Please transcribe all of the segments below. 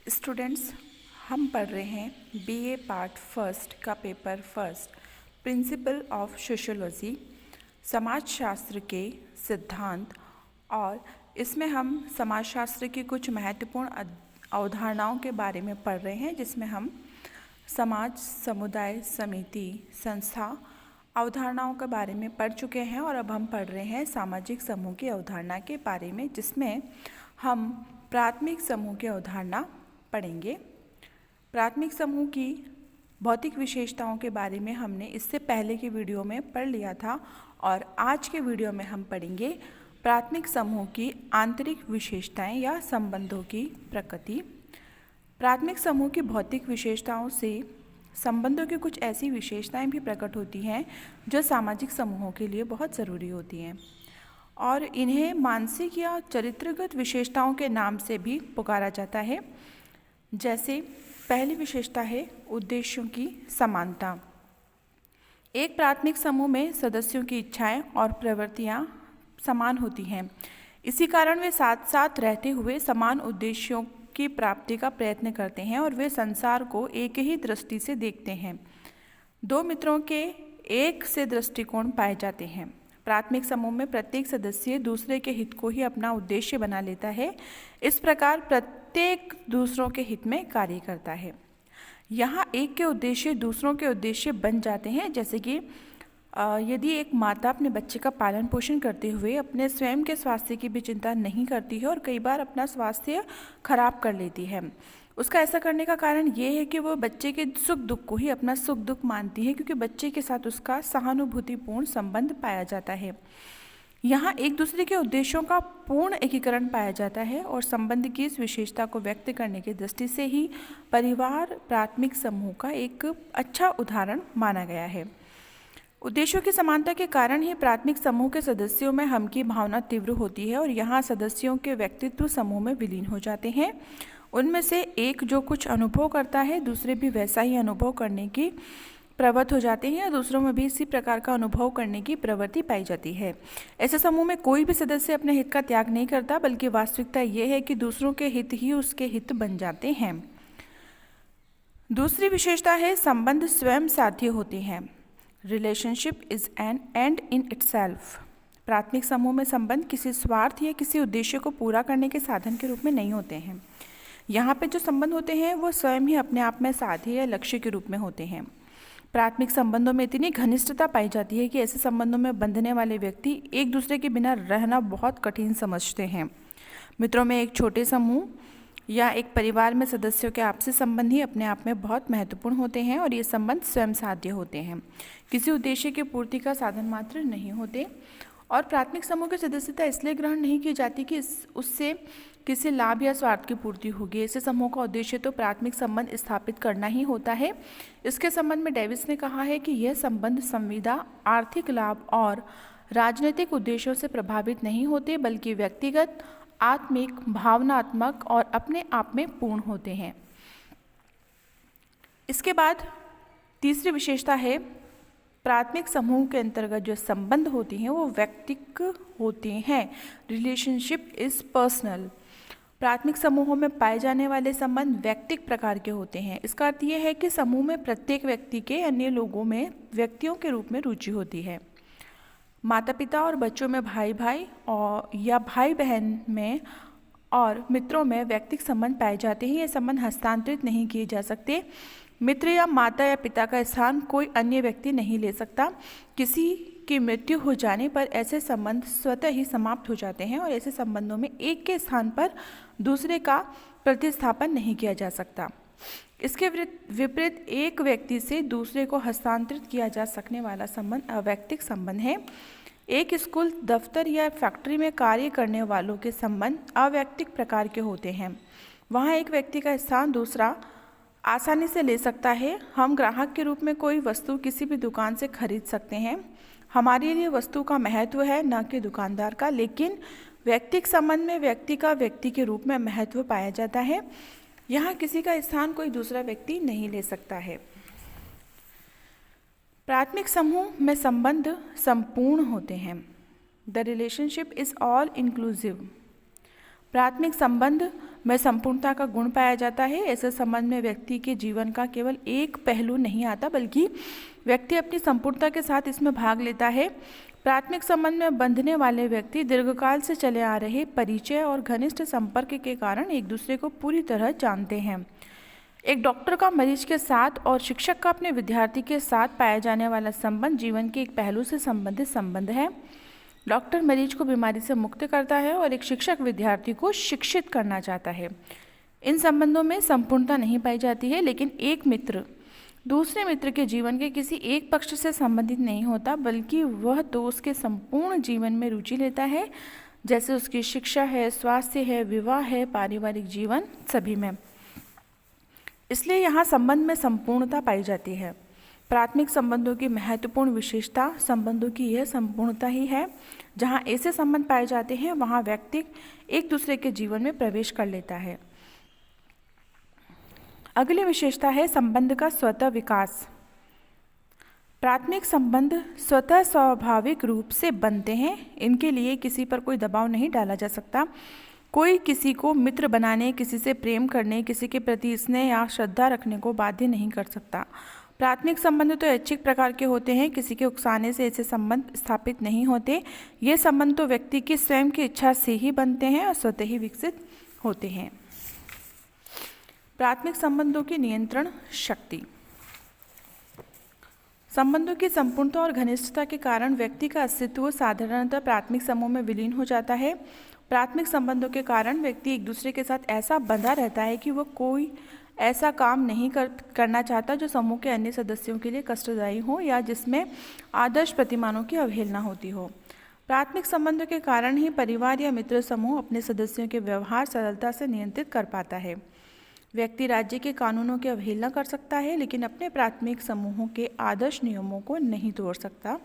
Students, हम पढ़ रहे हैं बीए पार्ट फर्स्ट का paper first, principle of sociology, समाजशास्त्र के सिद्धांत। और इसमें हम समाजशास्त्र की कुछ महत्वपूर्ण अवधारणाओं के बारे में पढ़ रहे हैं, जिसमें हम समाज, समुदाय, समिति, संस्था अवधारणाओं के बारे में पढ़ चुके हैं। और अब हम पढ़ रहे हैं सामाजिक समूह की अवधारणा के बारे में, जिसमें हम प्राथमिक समूह की अवधारणा पढ़ेंगे। प्राथमिक समूह की भौतिक विशेषताओं के बारे में हमने इससे पहले की वीडियो में पढ़ लिया था, और आज के वीडियो में हम पढ़ेंगे प्राथमिक समूह की आंतरिक विशेषताएं या संबंधों की प्रकृति। प्राथमिक समूह की भौतिक विशेषताओं से संबंधों की कुछ ऐसी विशेषताएं भी प्रकट होती हैं जो सामाजिक समूहों के लिए बहुत ज़रूरी होती हैं, और इन्हें मानसिक या चरित्रगत विशेषताओं के नाम से भी पुकारा जाता है। जैसे पहली विशेषता है उद्देश्यों की समानता। एक प्राथमिक समूह में सदस्यों की इच्छाएं और प्रवृत्तियां समान होती हैं। इसी कारण वे साथ साथ रहते हुए समान उद्देश्यों की प्राप्ति का प्रयत्न करते हैं और वे संसार को एक ही दृष्टि से देखते हैं। दो मित्रों के एक से दृष्टिकोण पाए जाते हैं। प्राथमिक समूह में प्रत्येक सदस्य दूसरे के हित को ही अपना उद्देश्य बना लेता है। इस प्रकार प्रत्येक दूसरों के हित में कार्य करता है। यहाँ एक के उद्देश्य दूसरों के उद्देश्य बन जाते हैं। जैसे कि यदि एक माता अपने बच्चे का पालन पोषण करते हुए अपने स्वयं के स्वास्थ्य की भी चिंता नहीं करती है और कई बार अपना स्वास्थ्य खराब कर लेती है, उसका ऐसा करने का कारण ये है कि वो बच्चे के सुख दुख को ही अपना सुख दुख मानती है, क्योंकि बच्चे के साथ उसका सहानुभूतिपूर्ण संबंध पाया जाता है। यहाँ एक दूसरे के उद्देश्यों का पूर्ण एकीकरण पाया जाता है, और संबंध की इस विशेषता को व्यक्त करने की दृष्टि से ही परिवार प्राथमिक समूह का एक अच्छा उदाहरण माना गया है। उद्देश्यों की समानता के कारण ही प्राथमिक समूह के सदस्यों में हम की भावना तीव्र होती है, और यहाँ सदस्यों के व्यक्तित्व समूह में विलीन हो जाते हैं। उनमें से एक जो कुछ अनुभव करता है, दूसरे भी वैसा ही अनुभव करने की प्रवृत्त हो जाते हैं, और दूसरों में भी इसी प्रकार का अनुभव करने की प्रवृत्ति पाई जाती है। ऐसे समूह में कोई भी सदस्य अपने हित का त्याग नहीं करता, बल्कि वास्तविकता ये है कि दूसरों के हित ही उसके हित बन जाते हैं। दूसरी विशेषता है संबंध स्वयं साध्य होते हैं। Relationship is an and in itself. प्राथमिक समूह में संबंध किसी स्वार्थ या किसी उद्देश्य को पूरा करने के साधन के रूप में नहीं होते हैं। यहाँ पे जो संबंध होते हैं वो स्वयं ही अपने आप में साध्य या लक्ष्य के रूप में होते हैं। प्राथमिक संबंधों में इतनी घनिष्ठता पाई जाती है कि ऐसे संबंधों में बंधने वाले व्यक्ति एक दूसरे के बिना रहना बहुत कठिन समझते हैं। मित्रों में एक छोटे समूह या एक परिवार में सदस्यों के आपसी संबंध ही अपने आप में बहुत महत्वपूर्ण होते हैं, और ये संबंध स्वयं साध्य होते हैं, किसी उद्देश्य की पूर्ति का साधन मात्र नहीं होते। और प्राथमिक समूह की सदस्यता इसलिए ग्रहण नहीं की जाती कि उससे किसी लाभ या स्वार्थ की पूर्ति होगी। ऐसे समूह का उद्देश्य तो प्राथमिक संबंध स्थापित करना ही होता है। इसके संबंध में डेविस ने कहा है कि यह संबंध संविदा, आर्थिक लाभ और राजनीतिक उद्देश्यों से प्रभावित नहीं होते, बल्कि व्यक्तिगत, आत्मिक, भावनात्मक और अपने आप में पूर्ण होते हैं। इसके बाद तीसरी विशेषता है प्राथमिक समूह के अंतर्गत जो संबंध होते हैं वो व्यक्तिक होते हैं। Relationship is personal. प्राथमिक समूहों में पाए जाने वाले संबंध व्यक्तिक प्रकार के होते हैं। इसका अर्थ यह है कि समूह में प्रत्येक व्यक्ति के अन्य लोगों में व्यक्तियों के रूप में रुचि होती है। माता पिता और बच्चों में भाई भाई और या भाई बहन में और मित्रों में व्यक्तिक संबंध पाए जाते हैं। ये संबंध हस्तांतरित नहीं किए जा सकते। मित्र या माता या पिता का स्थान कोई अन्य व्यक्ति नहीं ले सकता। किसी की मृत्यु हो जाने पर ऐसे संबंध स्वतः ही समाप्त हो जाते हैं, और ऐसे संबंधों में एक के स्थान पर दूसरे का प्रतिस्थापन नहीं किया जा सकता। इसके विपरीत एक व्यक्ति से दूसरे को हस्तांतरित किया जा सकने वाला संबंध अवैक्तिक संबंध है। एक स्कूल, दफ्तर या फैक्ट्री में कार्य करने वालों के संबंध अवैक्तिक प्रकार के होते हैं। वहाँ एक व्यक्ति का स्थान दूसरा आसानी से ले सकता है। हम ग्राहक के रूप में कोई वस्तु किसी भी दुकान से खरीद सकते हैं। हमारे लिए वस्तु का महत्व है, न कि दुकानदार का। लेकिन व्यक्तिक संबंध में व्यक्ति का व्यक्ति के रूप में महत्व पाया जाता है। यहाँ किसी का स्थान कोई दूसरा व्यक्ति नहीं ले सकता है। प्राथमिक समूह में संबंध संपूर्ण होते हैं। The relationship is all inclusive. प्राथमिक संबंध में संपूर्णता का गुण पाया जाता है। ऐसे संबंध में व्यक्ति के जीवन का केवल एक पहलू नहीं आता, बल्कि व्यक्ति अपनी संपूर्णता के साथ इसमें भाग लेता है। प्राथमिक संबंध में बंधने वाले व्यक्ति दीर्घकाल से चले आ रहे परिचय और घनिष्ठ संपर्क के कारण एक दूसरे को पूरी तरह जानते हैं। एक डॉक्टर का मरीज के साथ और शिक्षक का अपने विद्यार्थी के साथ पाया जाने वाला संबंध जीवन के एक पहलू से संबंधित संबंध है। डॉक्टर मरीज को बीमारी से मुक्त करता है और एक शिक्षक विद्यार्थी को शिक्षित करना चाहता है। इन संबंधों में संपूर्णता नहीं पाई जाती है, लेकिन एक मित्र दूसरे मित्र के जीवन के किसी एक पक्ष से संबंधित नहीं होता, बल्कि वह तो उसके संपूर्ण जीवन में रुचि लेता है, जैसे उसकी शिक्षा है, स्वास्थ्य है, विवाह है, पारिवारिक जीवन, सभी में। इसलिए यहाँ संबंध में संपूर्णता पाई जाती है। प्राथमिक संबंधों की महत्वपूर्ण विशेषता संबंधों की यह संपूर्णता ही है। जहाँ ऐसे संबंध पाए जाते हैं वहाँ व्यक्ति एक दूसरे के जीवन में प्रवेश कर लेता है। अगली विशेषता है संबंध का स्वतः विकास। प्राथमिक संबंध स्वतः स्वाभाविक रूप से बनते हैं। इनके लिए किसी पर कोई दबाव नहीं डाला जा सकता। कोई किसी को मित्र बनाने, किसी से प्रेम करने, किसी के प्रति स्नेह या श्रद्धा रखने को बाध्य नहीं कर सकता। प्राथमिक संबंध तो ऐच्छिक प्रकार के होते हैं। किसी के उकसाने से ऐसे संबंध स्थापित नहीं होते। ये संबंध तो व्यक्ति की स्वयं की इच्छा से ही बनते हैं और स्वतः ही विकसित होते हैं। प्राथमिक संबंधों की नियंत्रण शक्ति। संबंधों की संपूर्णता और घनिष्ठता के कारण व्यक्ति का अस्तित्व साधारणतः प्राथमिक समूह में विलीन हो जाता है। प्राथमिक संबंधों के कारण व्यक्ति एक दूसरे के साथ ऐसा बंधा रहता है कि वह कोई ऐसा काम नहीं करना चाहता जो समूह के अन्य सदस्यों के लिए कष्टदायी हो या जिसमें आदर्श प्रतिमानों की अवहेलना होती हो। प्राथमिक संबंधों के कारण ही परिवार या मित्र समूह अपने सदस्यों के व्यवहार सरलता से नियंत्रित कर पाता है। व्यक्ति राज्य के कानूनों की अवहेलना कर सकता है, लेकिन अपने प्राथमिक समूहों के आदर्श नियमों को नहीं तोड़ सकता।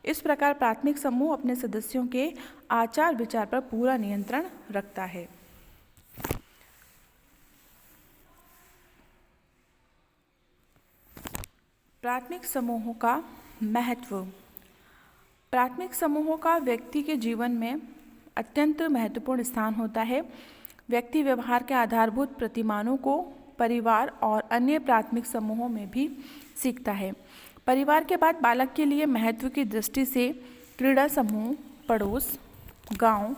इस प्रकार प्राथमिक समूह अपने सदस्यों के आचार विचार पर पूरा नियंत्रण रखता है। प्राथमिक समूहों का महत्व। प्राथमिक समूहों का व्यक्ति के जीवन में अत्यंत महत्वपूर्ण स्थान होता है। व्यक्ति व्यवहार के आधारभूत प्रतिमानों को परिवार और अन्य प्राथमिक समूहों में भी सीखता है। परिवार के बाद बालक के लिए महत्व की दृष्टि से क्रीड़ा समूह, पड़ोस, गांव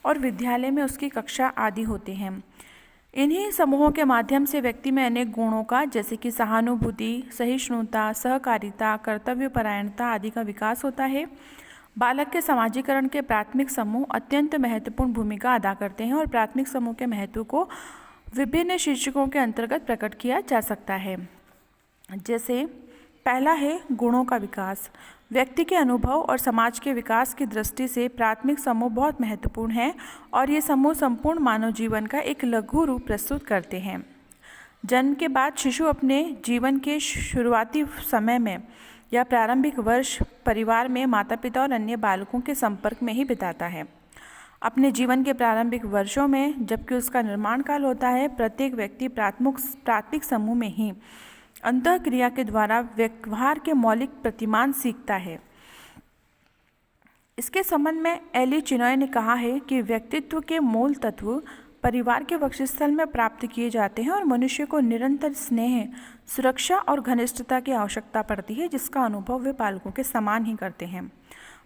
और विद्यालय में उसकी कक्षा आदि होते हैं। इन्हीं समूहों के माध्यम से व्यक्ति में अनेक गुणों का, जैसे कि सहानुभूति, सहिष्णुता, सहकारिता, कर्तव्यपरायणता आदि का विकास होता है। बालक के समाजीकरण के प्राथमिक समूह अत्यंत महत्वपूर्ण भूमिका अदा करते हैं और प्राथमिक समूह के महत्व को विभिन्न शीर्षकों के अंतर्गत प्रकट किया जा सकता है। जैसे पहला है गुणों का विकास। व्यक्ति के अनुभव और समाज के विकास की दृष्टि से प्राथमिक समूह बहुत महत्वपूर्ण है और ये समूह संपूर्ण मानव जीवन का एक लघु रूप प्रस्तुत करते हैं। जन्म के बाद शिशु अपने जीवन के शुरुआती समय में या प्रारंभिक वर्ष परिवार में माता पिता और अन्य बालकों के संपर्क में ही बिताता है। अपने जीवन के प्रारंभिक वर्षों में, जबकि उसका निर्माण काल होता है, प्रत्येक व्यक्ति प्राथमिक समूह में ही अंतःक्रिया के द्वारा व्यवहार के मौलिक प्रतिमान सीखता है। इसके संबंध में एली चिनॉय ने कहा है कि व्यक्तित्व के मूल तत्व परिवार के वक्षस्थल में प्राप्त किए जाते हैं और मनुष्य को निरंतर स्नेह, सुरक्षा और घनिष्ठता की आवश्यकता पड़ती है, जिसका अनुभव वे पालकों के समान ही करते हैं।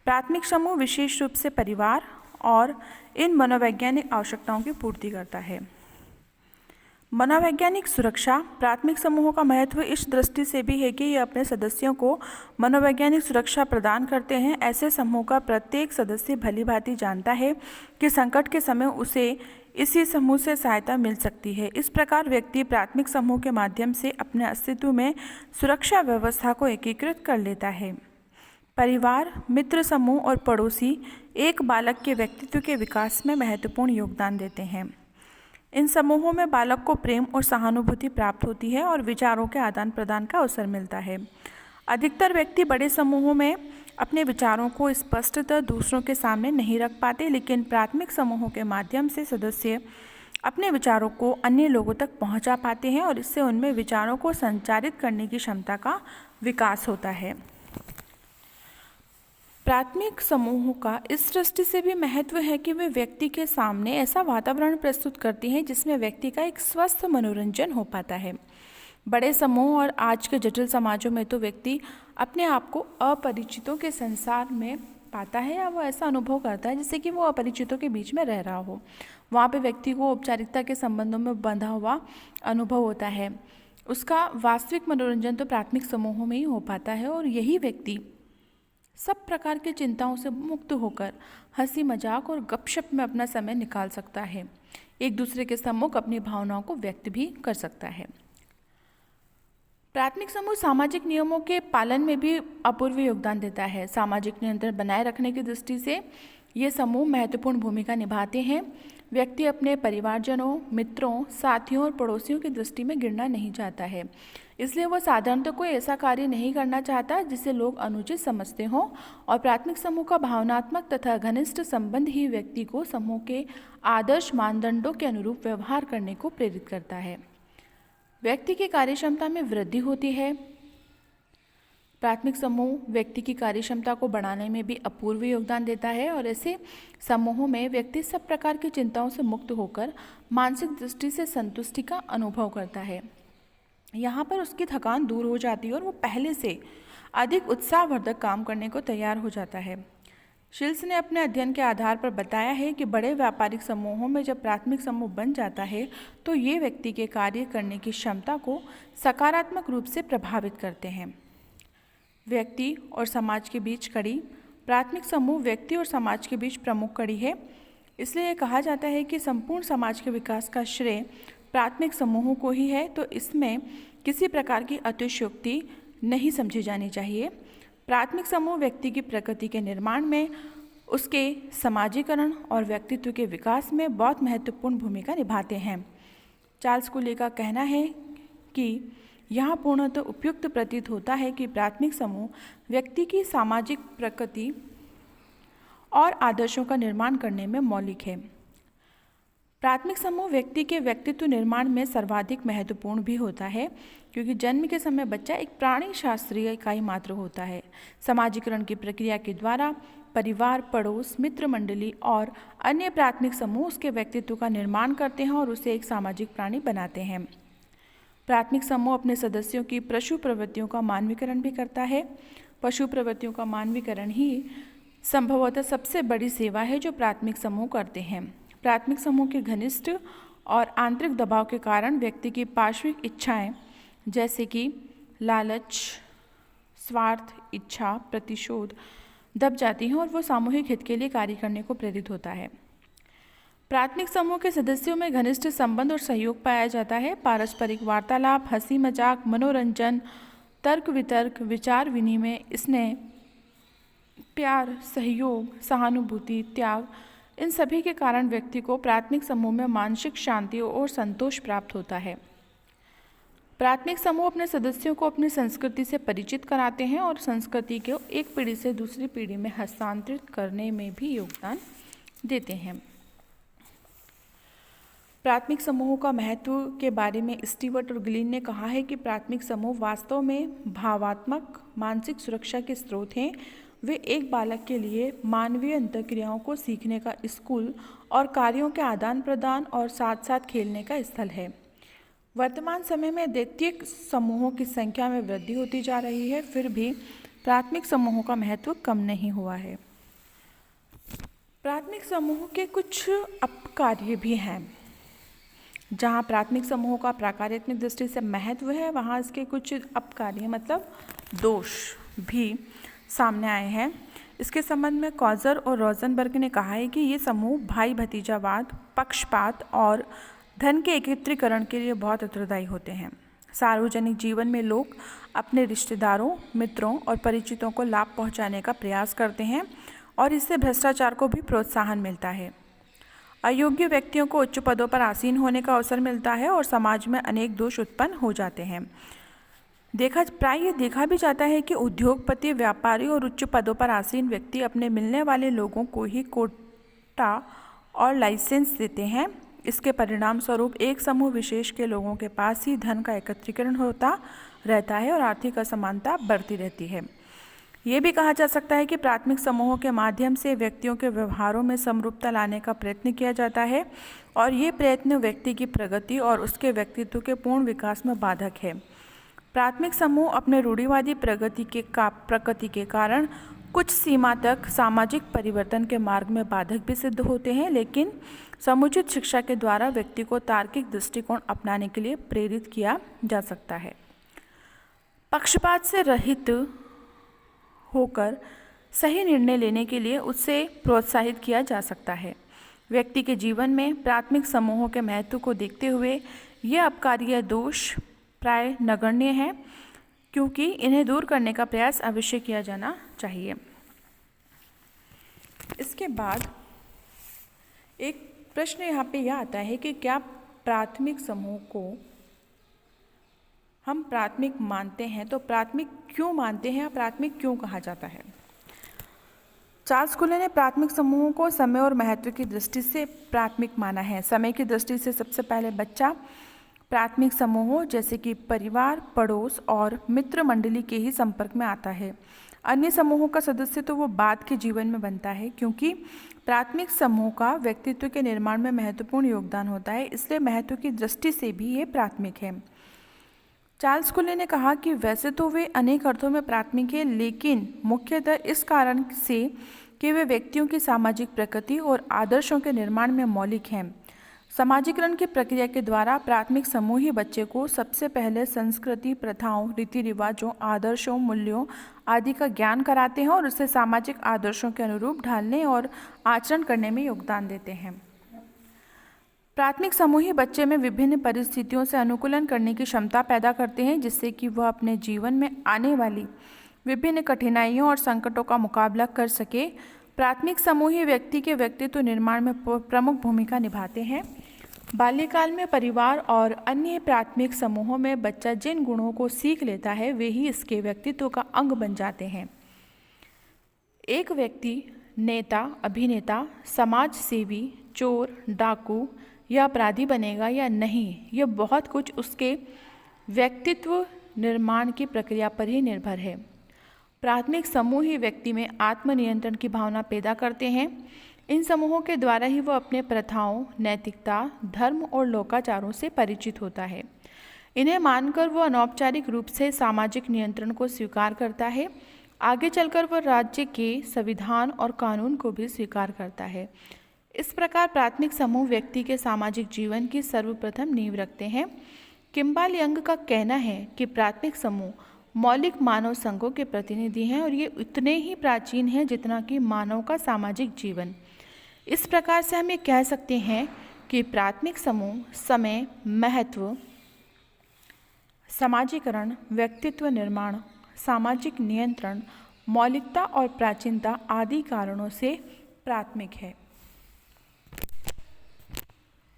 प्राथमिक समूह विशेष रूप से परिवार और इन मनोवैज्ञानिक आवश्यकताओं की पूर्ति करता है। मनोवैज्ञानिक सुरक्षा। प्राथमिक समूहों का महत्व इस दृष्टि से भी है कि ये अपने सदस्यों को मनोवैज्ञानिक सुरक्षा प्रदान करते हैं। ऐसे समूह का प्रत्येक सदस्य भलीभांति जानता है कि संकट के समय उसे इसी समूह से सहायता मिल सकती है। इस प्रकार व्यक्ति प्राथमिक समूह के माध्यम से अपने अस्तित्व में सुरक्षा व्यवस्था को एकीकृत कर लेता है। परिवार, मित्र समूह और पड़ोसी एक बालक के व्यक्तित्व के विकास में महत्वपूर्ण योगदान देते हैं। इन समूहों में बालक को प्रेम और सहानुभूति प्राप्त होती है और विचारों के आदान प्रदान का अवसर मिलता है। अधिकतर व्यक्ति बड़े समूहों में अपने विचारों को स्पष्टतः दूसरों के सामने नहीं रख पाते, लेकिन प्राथमिक समूहों के माध्यम से सदस्य अपने विचारों को अन्य लोगों तक पहुंचा पाते हैं और इससे उनमें विचारों को संचारित करने की क्षमता का विकास होता है। प्राथमिक समूहों का इस दृष्टि से भी महत्व है कि वे व्यक्ति के सामने ऐसा वातावरण प्रस्तुत करती हैं जिसमें व्यक्ति का एक स्वस्थ मनोरंजन हो पाता है। बड़े समूह और आज के जटिल समाजों में तो व्यक्ति अपने आप को अपरिचितों के संसार में पाता है या वो ऐसा अनुभव करता है जैसे कि वो अपरिचितों के बीच में रह रहा हो। वहाँ पे व्यक्ति को औपचारिकता के संबंधों में बंधा हुआ अनुभव होता है। उसका वास्तविक मनोरंजन तो प्राथमिक समूहों में ही हो पाता है और यही व्यक्ति सब प्रकार की चिंताओं से मुक्त होकर हंसी मजाक और गपशप में अपना समय निकाल सकता है। एक दूसरे के सम्मुख अपनी भावनाओं को व्यक्त भी कर सकता है। प्राथमिक समूह सामाजिक नियमों के पालन में भी अपूर्व योगदान देता है। सामाजिक नियंत्रण बनाए रखने की दृष्टि से ये समूह महत्वपूर्ण भूमिका निभाते हैं। व्यक्ति अपने परिवारजनों, मित्रों, साथियों और पड़ोसियों की दृष्टि में गिरना नहीं चाहता है, इसलिए वह साधारणतः कोई ऐसा कार्य नहीं करना चाहता जिसे लोग अनुचित समझते हों और प्राथमिक समूह का भावनात्मक तथा घनिष्ठ संबंध ही व्यक्ति को समूह के आदर्श मानदंडों के अनुरूप व्यवहार करने को प्रेरित करता है। व्यक्ति की कार्यक्षमता में वृद्धि होती है। प्राथमिक समूह व्यक्ति की कार्यक्षमता को बढ़ाने में भी अपूर्व योगदान देता है और ऐसे समूहों में व्यक्ति सब प्रकार की चिंताओं से मुक्त होकर मानसिक दृष्टि से संतुष्टि का अनुभव करता है। यहाँ पर उसकी थकान दूर हो जाती है और वो पहले से अधिक उत्साहवर्धक काम करने को तैयार हो जाता है। शिल्स ने अपने अध्ययन के आधार पर बताया है कि बड़े व्यापारिक समूहों में जब प्राथमिक समूह बन जाता है तो ये व्यक्ति के कार्य करने की क्षमता को सकारात्मक रूप से प्रभावित करते हैं। व्यक्ति और समाज के बीच कड़ी। प्राथमिक समूह व्यक्ति और समाज के बीच प्रमुख कड़ी है। इसलिए यह कहा जाता है कि संपूर्ण समाज के विकास का श्रेय प्राथमिक समूहों को ही है, तो इसमें किसी प्रकार की अतिशयोक्ति नहीं समझी जानी चाहिए। प्राथमिक समूह व्यक्ति की प्रकृति के निर्माण में, उसके समाजीकरण और व्यक्तित्व के विकास में बहुत महत्वपूर्ण भूमिका निभाते हैं। चार्ल्स कूले का कहना है कि यहाँ पूर्णतः उपयुक्त प्रतीत होता है कि प्राथमिक समूह व्यक्ति की सामाजिक प्रकृति और आदर्शों का निर्माण करने में मौलिक है। प्राथमिक समूह व्यक्ति के व्यक्तित्व निर्माण में सर्वाधिक महत्वपूर्ण भी होता है, क्योंकि जन्म के समय बच्चा एक प्राणी शास्त्रीय इकाई मात्र होता है। समाजीकरण की प्रक्रिया के द्वारा परिवार, पड़ोस, मित्र मंडली और अन्य प्राथमिक समूह उसके व्यक्तित्व का निर्माण करते हैं और उसे एक सामाजिक प्राणी बनाते हैं। प्राथमिक समूह अपने सदस्यों की पशु प्रवृत्तियों का मानवीकरण भी करता है। पशु प्रवृत्तियों का मानवीकरण ही संभवतः सबसे बड़ी सेवा है जो प्राथमिक समूह करते हैं। प्राथमिक समूह के घनिष्ठ और आंतरिक दबाव के कारण व्यक्ति की पार्श्विक इच्छाएं जैसे कि लालच, स्वार्थ, इच्छा, प्रतिशोध दब जाती हैं और वो सामूहिक हित के लिए कार्य करने को प्रेरित होता है। प्राथमिक समूह के सदस्यों में घनिष्ठ संबंध और सहयोग पाया जाता है। पारस्परिक वार्तालाप, हंसी मजाक, मनोरंजन, तर्क वितर्क, विचार विनिमय, स्नेह, प्यार, सहयोग, सहानुभूति, त्याग, इन सभी के कारण व्यक्ति को प्राथमिक समूह में मानसिक शांति और संतोष प्राप्त होता है। प्राथमिक समूह अपने सदस्यों को अपनी संस्कृति से परिचित कराते हैं और संस्कृति को एक पीढ़ी से दूसरी पीढ़ी में हस्तांतरित करने में भी योगदान देते हैं। प्राथमिक समूहों का महत्व के बारे में स्टीवर्ट और ग्लीन ने कहा है कि प्राथमिक समूह वास्तव में भावात्मक मानसिक सुरक्षा के स्रोत हैं। वे एक बालक के लिए मानवीय अंतःक्रियाओं को सीखने का स्कूल और कार्यों के आदान प्रदान और साथ साथ खेलने का स्थल है। वर्तमान समय में द्वितीयक समूहों की संख्या में वृद्धि होती जा रही है, फिर भी प्राथमिक समूहों का महत्व कम नहीं हुआ है। प्राथमिक समूह के कुछ अपकार्य भी हैं। जहाँ प्राथमिक समूहों का प्राकार्यात्मक दृष्टि से महत्व है, वहाँ इसके कुछ अपकार्य मतलब दोष भी सामने आए हैं। इसके संबंध में कॉजर और रोजनबर्ग ने कहा है कि ये समूह भाई भतीजावाद, पक्षपात और धन के एकत्रीकरण के लिए बहुत उत्तरदायी होते हैं। सार्वजनिक जीवन में लोग अपने रिश्तेदारों, मित्रों और परिचितों को लाभ पहुंचाने का प्रयास करते हैं और इससे भ्रष्टाचार को भी प्रोत्साहन मिलता है। अयोग्य व्यक्तियों को उच्च पदों पर आसीन होने का अवसर मिलता है और समाज में अनेक दोष उत्पन्न हो जाते हैं। प्राय देखा भी जाता है कि उद्योगपति, व्यापारी और उच्च पदों पर आसीन व्यक्ति अपने मिलने वाले लोगों को ही कोटा और लाइसेंस देते हैं। इसके परिणाम स्वरूप एक समूह विशेष के लोगों के पास ही धन का एकत्रीकरण होता रहता है और आर्थिक असमानता बढ़ती रहती है। ये भी कहा जा सकता है कि प्राथमिक समूहों के माध्यम से व्यक्तियों के व्यवहारों में समरूपता लाने का प्रयत्न किया जाता है और ये प्रयत्न व्यक्ति की प्रगति और उसके व्यक्तित्व के पूर्ण विकास में बाधक है। प्राथमिक समूह अपने रूढ़िवादी प्रकृति के कारण कुछ सीमा तक सामाजिक परिवर्तन के मार्ग में बाधक भी सिद्ध होते हैं, लेकिन समुचित शिक्षा के द्वारा व्यक्ति को तार्किक दृष्टिकोण अपनाने के लिए प्रेरित किया जा सकता है। पक्षपात से रहित होकर सही निर्णय लेने के लिए उससे प्रोत्साहित किया जा सकता है। व्यक्ति के जीवन में प्राथमिक समूहों के महत्व को देखते हुए ये अपकार्य दोष प्राय नगण्य है, क्योंकि इन्हें दूर करने का प्रयास अवश्य किया जाना चाहिए। इसके बाद एक प्रश्न यहाँ पे यह आता है कि क्या प्राथमिक समूह को हम प्राथमिक मानते हैं, तो प्राथमिक क्यों मानते हैं या प्राथमिक क्यों कहा जाता है? चार्ल्स खुले ने प्राथमिक समूहों को समय और महत्व की दृष्टि से प्राथमिक माना है। समय की दृष्टि से सबसे पहले बच्चा प्राथमिक समूहों जैसे कि परिवार, पड़ोस और मित्र मंडली के ही संपर्क में आता है। अन्य समूहों का सदस्य तो वो बाद के जीवन में बनता है, क्योंकि प्राथमिक समूह का व्यक्तित्व के निर्माण में महत्वपूर्ण योगदान होता है, इसलिए महत्व की दृष्टि से भी ये प्राथमिक है। चार्ल्स खुले ने कहा कि वैसे तो वे अनेक अर्थों में प्राथमिक है, लेकिन मुख्यतः इस कारण से कि वे व्यक्तियों की सामाजिक प्रकृति और आदर्शों के निर्माण में मौलिक हैं। समाजीकरण की प्रक्रिया के द्वारा प्राथमिक समूह ही बच्चे को सबसे पहले संस्कृति, प्रथाओं, रीति रिवाजों, आदर्शों, मूल्यों आदि का ज्ञान कराते हैं और उसे सामाजिक आदर्शों के अनुरूप ढालने और आचरण करने में योगदान देते हैं। प्राथमिक समूह ही बच्चे में विभिन्न परिस्थितियों से अनुकूलन करने की क्षमता पैदा करते हैं, जिससे कि वह अपने जीवन में आने वाली विभिन्न कठिनाइयों और संकटों का मुकाबला कर सके। प्राथमिक समूह ही व्यक्ति के व्यक्तित्व निर्माण में प्रमुख भूमिका निभाते हैं। बाल्यकाल में परिवार और अन्य प्राथमिक समूहों में बच्चा जिन गुणों को सीख लेता है वे ही इसके व्यक्तित्व का अंग बन जाते हैं। एक व्यक्ति नेता, अभिनेता, समाज सेवी, चोर, डाकू या अपराधी बनेगा या नहीं, यह बहुत कुछ उसके व्यक्तित्व निर्माण की प्रक्रिया पर ही निर्भर है। प्राथमिक समूह ही व्यक्ति में आत्मनियंत्रण की भावना पैदा करते हैं। इन समूहों के द्वारा ही वह अपने प्रथाओं, नैतिकता, धर्म और लोकाचारों से परिचित होता है। इन्हें मानकर वह अनौपचारिक रूप से सामाजिक नियंत्रण को स्वीकार करता है। आगे चलकर वह राज्य के संविधान और कानून को भी स्वीकार करता है। इस प्रकार प्राथमिक समूह व्यक्ति के सामाजिक जीवन की सर्वप्रथम नींव रखते हैं। किम्बाल यंग का कहना है कि प्राथमिक समूह मौलिक मानव संघों के प्रतिनिधि हैं और ये उतने ही प्राचीन हैं जितना कि मानव का सामाजिक जीवन। इस प्रकार से हम ये कह सकते हैं कि प्राथमिक समूह समय, महत्व, समाजीकरण, व्यक्तित्व निर्माण, सामाजिक नियंत्रण, मौलिकता और प्राचीनता आदि कारणों से प्राथमिक है।